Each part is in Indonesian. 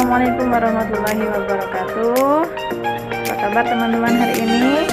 Assalamualaikum warahmatullahi wabarakatuh. Apa kabar teman-teman hari ini?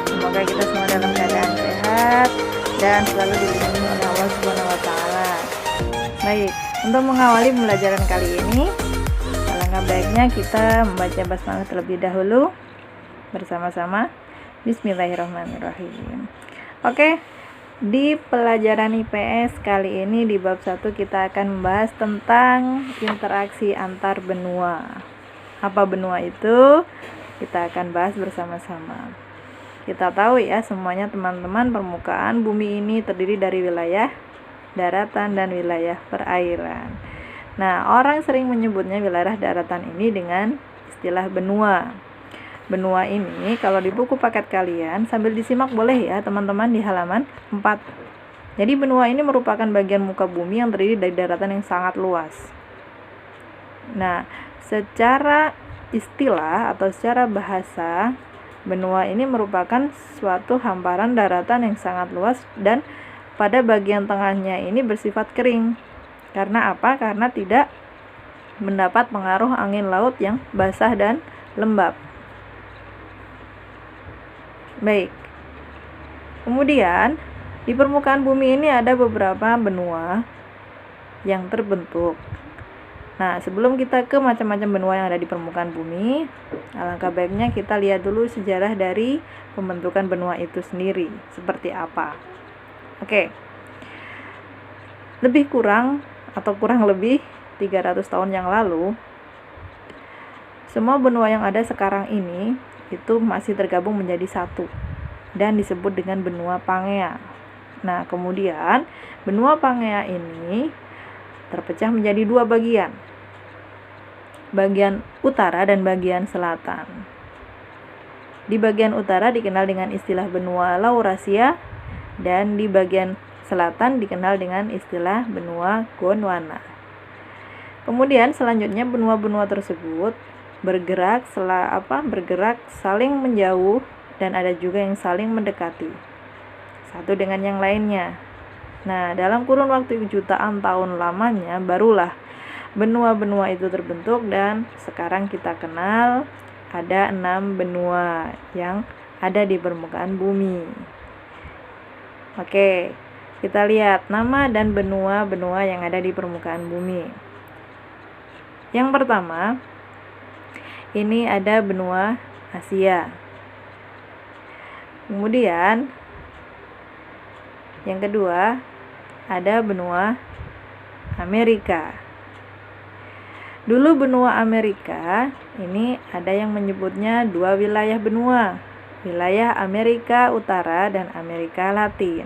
Semoga kita semua dalam keadaan sehat dan selalu dilindungi oleh Allah Subhanahu wa taala. Baik, untuk mengawali pembelajaran kali ini, alangkah baiknya kita membaca basmalah terlebih dahulu bersama-sama. Bismillahirrahmanirrahim. Oke, di pelajaran IPS kali ini di bab 1 kita akan membahas tentang interaksi antar benua. Apa benua itu? Kita akan bahas bersama-sama. Kita tahu ya semuanya teman-teman, permukaan bumi ini terdiri dari wilayah daratan dan wilayah perairan. Nah, orang sering menyebutnya wilayah daratan ini dengan istilah benua. Benua ini kalau di buku paket kalian sambil disimak boleh ya teman-teman di halaman 4. Jadi benua ini merupakan bagian muka bumi yang terdiri dari daratan yang sangat luas. Nah, secara istilah atau secara bahasa, benua ini merupakan suatu hamparan daratan yang sangat luas dan pada bagian tengahnya ini bersifat kering. Karena apa? Karena tidak mendapat pengaruh angin laut yang basah dan lembab. Baik, kemudian di permukaan bumi ini ada beberapa benua yang terbentuk. Nah, sebelum kita ke macam-macam benua yang ada di permukaan bumi, alangkah baiknya kita lihat dulu sejarah dari pembentukan benua itu sendiri, seperti apa. Oke, lebih kurang atau kurang lebih 300 tahun yang lalu, semua benua yang ada sekarang ini itu masih tergabung menjadi satu dan disebut dengan benua Pangea. Nah, kemudian benua Pangea ini terpecah menjadi dua bagian, bagian utara dan bagian selatan. Di bagian utara dikenal dengan istilah benua Laurasia dan di bagian selatan dikenal dengan istilah benua Gondwana. Kemudian selanjutnya benua-benua tersebut bergerak saling menjauh dan ada juga yang saling mendekati satu dengan yang lainnya. Nah, dalam kurun waktu jutaan tahun lamanya barulah benua-benua itu terbentuk dan sekarang kita kenal ada 6 benua yang ada di permukaan bumi. Oke, kita lihat nama dan benua-benua yang ada di permukaan bumi. Yang pertama, ini ada benua Asia. Kemudian yang kedua ada benua Amerika. Dulu benua Amerika ini ada yang menyebutnya dua wilayah benua, wilayah Amerika Utara dan Amerika Latin.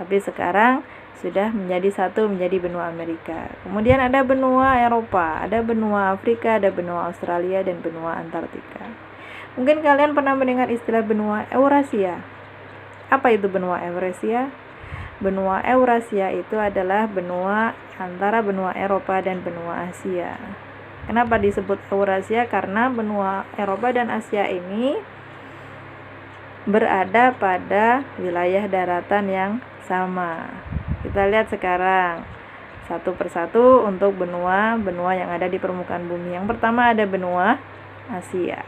Tapi sekarang sudah menjadi satu, menjadi benua Amerika. Kemudian ada benua Eropa, ada benua Afrika, ada benua Australia, dan benua Antartika. Mungkin kalian pernah mendengar istilah benua Eurasia. Apa itu benua Eurasia? Benua Eurasia itu adalah benua antara benua Eropa dan benua Asia. Kenapa disebut Eurasia? Karena benua Eropa dan Asia ini berada pada wilayah daratan yang sama. Kita lihat sekarang satu persatu untuk benua-benua yang ada di permukaan bumi. Yang pertama ada benua Asia.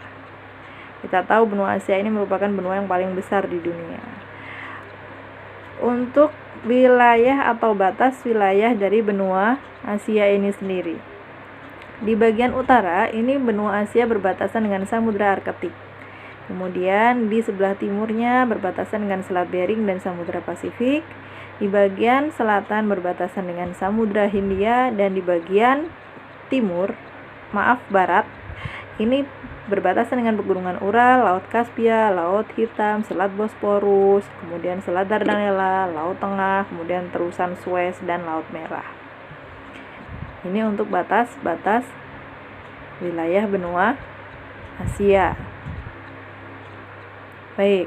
Kita tahu benua Asia ini merupakan benua yang paling besar di dunia. Untuk wilayah atau batas wilayah dari benua Asia ini sendiri, di bagian utara ini benua Asia berbatasan dengan Samudra Arktik. Kemudian di sebelah timurnya berbatasan dengan Selat Bering dan Samudra Pasifik. Di bagian selatan berbatasan dengan Samudra Hindia dan di bagian barat ini berbatasan dengan pegunungan Ural, Laut Kaspia, Laut Hitam, Selat Bosporus, kemudian Selat Dardanella, Laut Tengah, kemudian terusan Suez dan Laut Merah. Ini untuk batas-batas wilayah benua Asia. Baik,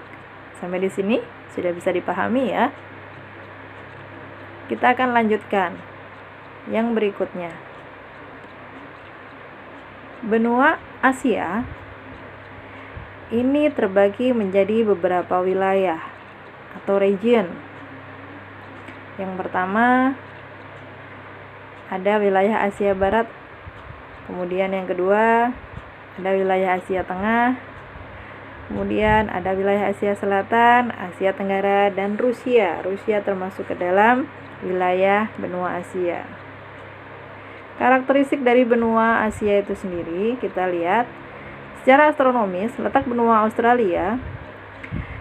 sampai di sini sudah bisa dipahami ya. Kita akan lanjutkan yang berikutnya. Benua Asia ini terbagi menjadi beberapa wilayah atau region. Yang pertama ada wilayah Asia Barat Kemudian yang kedua ada wilayah Asia Tengah, kemudian ada wilayah Asia Selatan, Asia Tenggara, dan Rusia. Rusia termasuk ke dalam wilayah benua Asia. Karakteristik dari benua Asia itu sendiri, kita lihat secara astronomis, letak benua Australia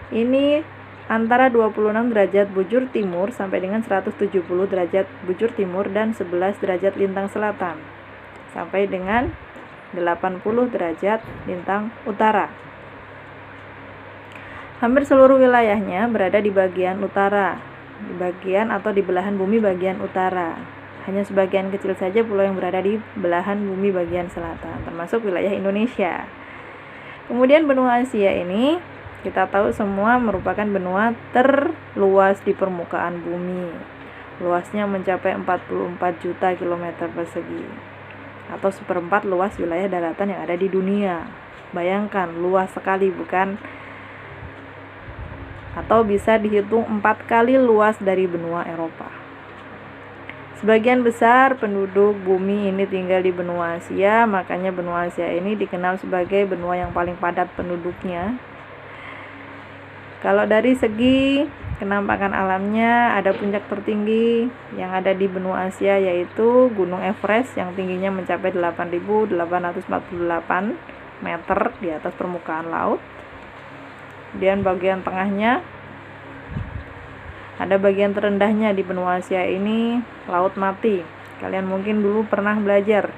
ini antara 26 derajat bujur timur sampai dengan 170 derajat bujur timur dan 11 derajat lintang selatan sampai dengan 80 derajat lintang utara. Hampir seluruh wilayahnya berada di bagian utara, di bagian atau di belahan bumi bagian utara. Hanya sebagian kecil saja pulau yang berada di belahan bumi bagian selatan, termasuk wilayah Indonesia. Kemudian benua Asia ini kita tahu semua merupakan benua terluas di permukaan bumi. Luasnya mencapai 44 juta kilometer persegi, atau seperempat luas wilayah daratan yang ada di dunia. Bayangkan, luas sekali bukan? Atau bisa dihitung 4 kali luas dari benua Eropa. Sebagian besar penduduk bumi ini tinggal di benua Asia, makanya benua Asia ini dikenal sebagai benua yang paling padat penduduknya. Kalau dari segi kenampakan alamnya, ada puncak tertinggi yang ada di benua Asia yaitu Gunung Everest yang tingginya mencapai 8.848 meter di atas permukaan laut. Kemudian bagian tengahnya ada bagian terendahnya di benua Asia ini, Laut Mati. Kalian mungkin dulu pernah belajar.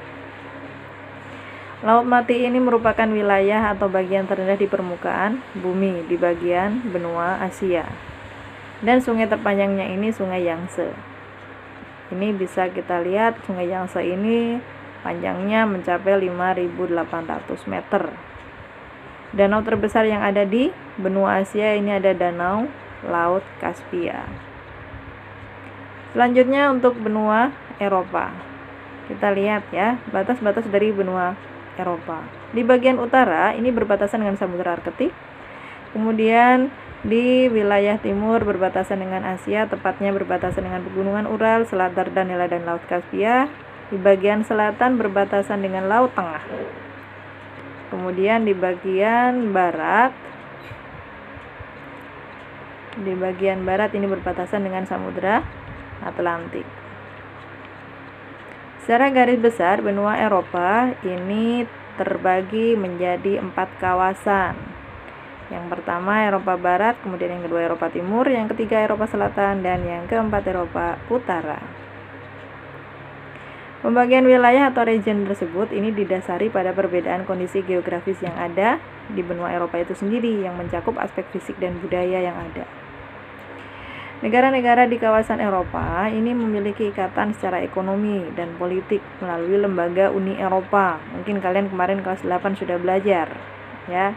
Laut Mati ini merupakan wilayah atau bagian terendah di permukaan bumi di bagian benua Asia. Dan sungai terpanjangnya ini Sungai Yangtze. Ini bisa kita lihat, Sungai Yangtze ini panjangnya mencapai 5.800 meter. Danau terbesar yang ada di benua Asia ini ada Danau Laut Kaspia. Selanjutnya untuk benua Eropa. Kita lihat ya, batas-batas dari benua Eropa. Di bagian utara ini berbatasan dengan Samudra Arktik. Kemudian di wilayah timur berbatasan dengan Asia, tepatnya berbatasan dengan pegunungan Ural, Selat Dardanella dan Laut Kaspia. Di bagian selatan berbatasan dengan Laut Tengah. Kemudian di bagian barat ini berbatasan dengan Samudra Atlantik. Secara garis besar, benua Eropa ini terbagi menjadi 4 kawasan. Yang pertama Eropa Barat, kemudian yang kedua Eropa Timur, yang ketiga Eropa Selatan, dan yang keempat Eropa Utara. Pembagian wilayah atau region tersebut ini didasari pada perbedaan kondisi geografis yang ada di benua Eropa itu sendiri yang mencakup aspek fisik dan budaya yang ada. Negara-negara di kawasan Eropa ini memiliki ikatan secara ekonomi dan politik melalui lembaga Uni Eropa. Mungkin kalian kemarin kelas 8 sudah belajar, ya.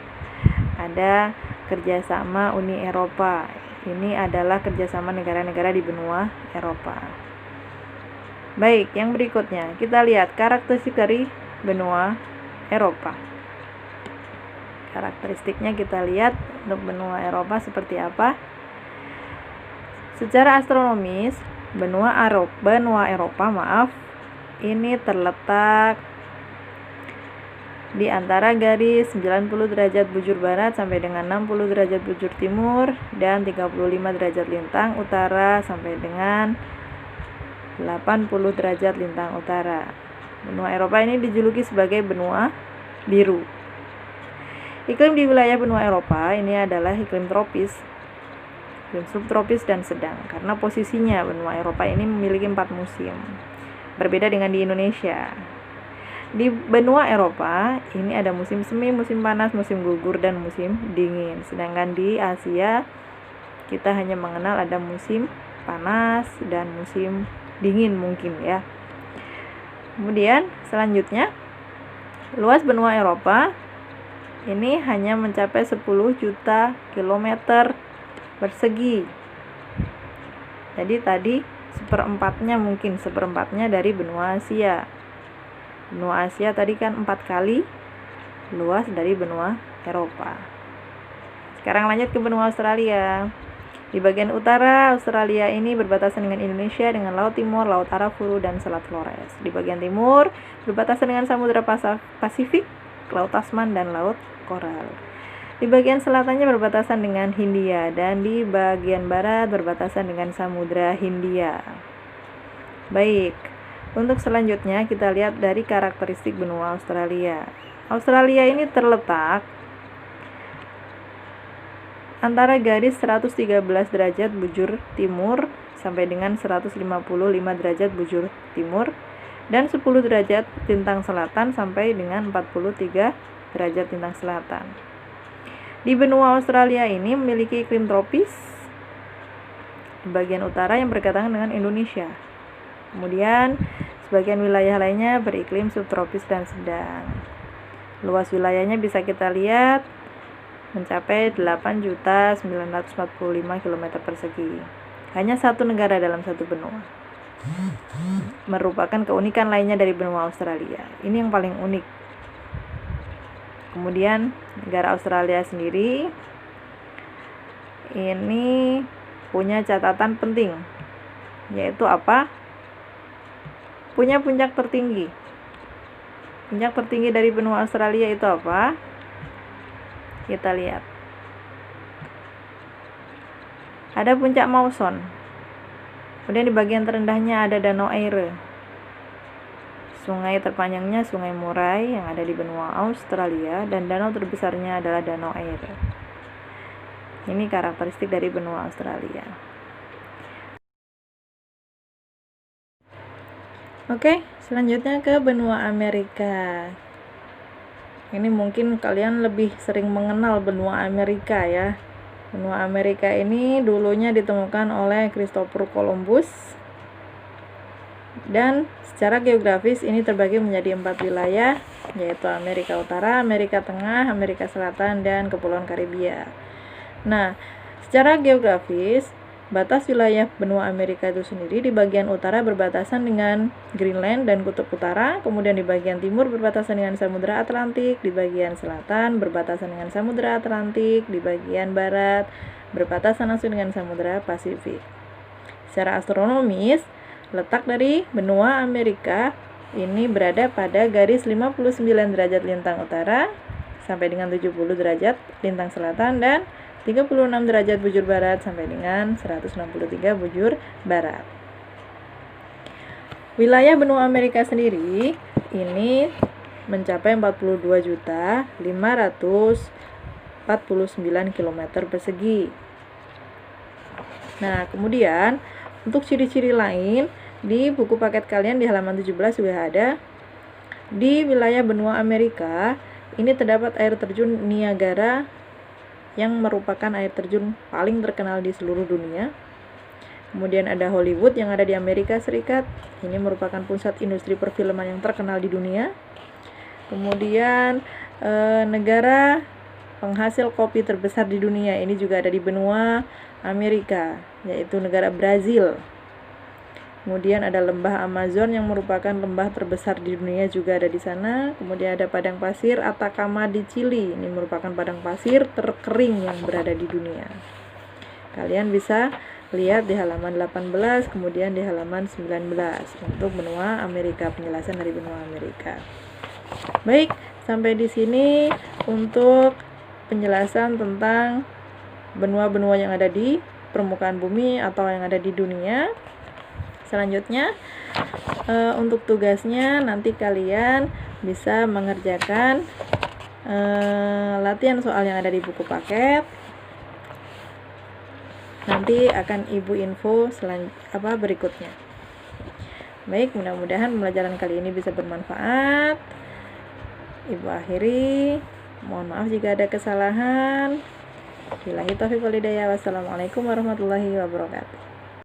Ada kerjasama Uni Eropa. Ini adalah kerjasama negara-negara di benua Eropa. Baik, yang berikutnya kita lihat karakteristik dari benua Eropa. Karakteristiknya kita lihat untuk benua Eropa seperti apa. Secara astronomis, benua Eropa ini terletak di antara garis 90 derajat bujur barat sampai dengan 60 derajat bujur timur dan 35 derajat lintang utara sampai dengan 80 derajat lintang utara. Benua Eropa ini dijuluki sebagai benua biru. Iklim di wilayah benua Eropa ini adalah iklim tropis, iklim subtropis dan sedang, karena posisinya benua Eropa ini memiliki 4 musim. Berbeda dengan di Indonesia. Di benua Eropa ini ada musim semi, musim panas, musim gugur, dan musim dingin. Sedangkan di Asia kita hanya mengenal ada musim panas dan musim dingin mungkin ya. Kemudian selanjutnya luas benua Eropa ini hanya mencapai 10 juta kilometer persegi. Jadi tadi seperempatnya dari benua Asia. Benua Asia tadi kan 4 kali luas dari benua Eropa. Sekarang lanjut ke benua Australia. Di bagian utara Australia ini berbatasan dengan Indonesia dengan Laut Timur, Laut Arafuru, dan Selat Flores. Di bagian timur berbatasan dengan Samudra Pasifik, Laut Tasman, dan Laut Koral. Di bagian selatannya berbatasan dengan Hindia, dan di bagian barat berbatasan dengan Samudra Hindia. Baik, untuk selanjutnya kita lihat dari karakteristik benua Australia. Australia ini terletak antara garis 113 derajat bujur timur sampai dengan 155 derajat bujur timur dan 10 derajat lintang selatan sampai dengan 43 derajat lintang selatan. Di benua Australia ini memiliki iklim tropis di bagian utara yang berdekatan dengan Indonesia. Kemudian sebagian wilayah lainnya beriklim subtropis dan sedang. Luas wilayahnya bisa kita lihat mencapai 8.945 km persegi. Hanya satu negara dalam satu benua. Merupakan keunikan lainnya dari benua Australia. Ini yang paling unik. Kemudian negara Australia sendiri ini punya catatan penting, yaitu apa? Punya puncak tertinggi. Puncak tertinggi dari benua Australia itu apa? Kita lihat. Ada puncak Mawson. Kemudian di bagian terendahnya ada Danau Eire. Sungai terpanjangnya Sungai Murray yang ada di benua Australia dan danau terbesarnya adalah Danau Eire. Ini karakteristik dari benua Australia. Oke, selanjutnya ke benua Amerika. Ini mungkin kalian lebih sering mengenal benua Amerika ya. Benua Amerika ini dulunya ditemukan oleh Christopher Columbus. Dan secara geografis ini terbagi menjadi 4 wilayah, yaitu Amerika Utara, Amerika Tengah, Amerika Selatan, dan Kepulauan Karibia. Nah, secara geografis batas wilayah benua Amerika itu sendiri di bagian utara berbatasan dengan Greenland dan Kutub Utara, kemudian di bagian timur berbatasan dengan Samudra Atlantik, di bagian selatan berbatasan dengan Samudra Atlantik, di bagian barat berbatasan langsung dengan Samudra Pasifik. Secara astronomis, letak dari benua Amerika ini berada pada garis 59 derajat lintang utara sampai dengan 70 derajat lintang selatan dan 36 derajat bujur barat sampai dengan 163 bujur barat. Wilayah benua Amerika sendiri ini mencapai 42.549 km persegi. Nah, kemudian untuk ciri-ciri lain di buku paket kalian di halaman 17 sudah ada. Di wilayah benua Amerika ini terdapat air terjun Niagara yang merupakan air terjun paling terkenal di seluruh dunia. Kemudian ada Hollywood yang ada di Amerika Serikat. Ini merupakan pusat industri perfilman yang terkenal di dunia. Kemudian negara penghasil kopi terbesar di dunia ini juga ada di benua Amerika, yaitu negara Brazil. Kemudian ada lembah Amazon yang merupakan lembah terbesar di dunia juga ada di sana. Kemudian ada padang pasir Atacama di Chili. Ini merupakan padang pasir terkering yang berada di dunia. Kalian bisa lihat di halaman 18, kemudian di halaman 19 untuk benua Amerika, penjelasan dari benua Amerika. Baik, sampai di sini untuk penjelasan tentang benua-benua yang ada di permukaan bumi atau yang ada di dunia. Selanjutnya untuk tugasnya nanti kalian bisa mengerjakan latihan soal yang ada di buku paket. Nanti akan Ibu info berikutnya. Baik, mudah-mudahan pembelajaran kali ini bisa bermanfaat. Ibu akhiri, mohon maaf jika ada kesalahan. Billahi taufiq wal hidayah. Wassalamualaikum warahmatullahi wabarakatuh.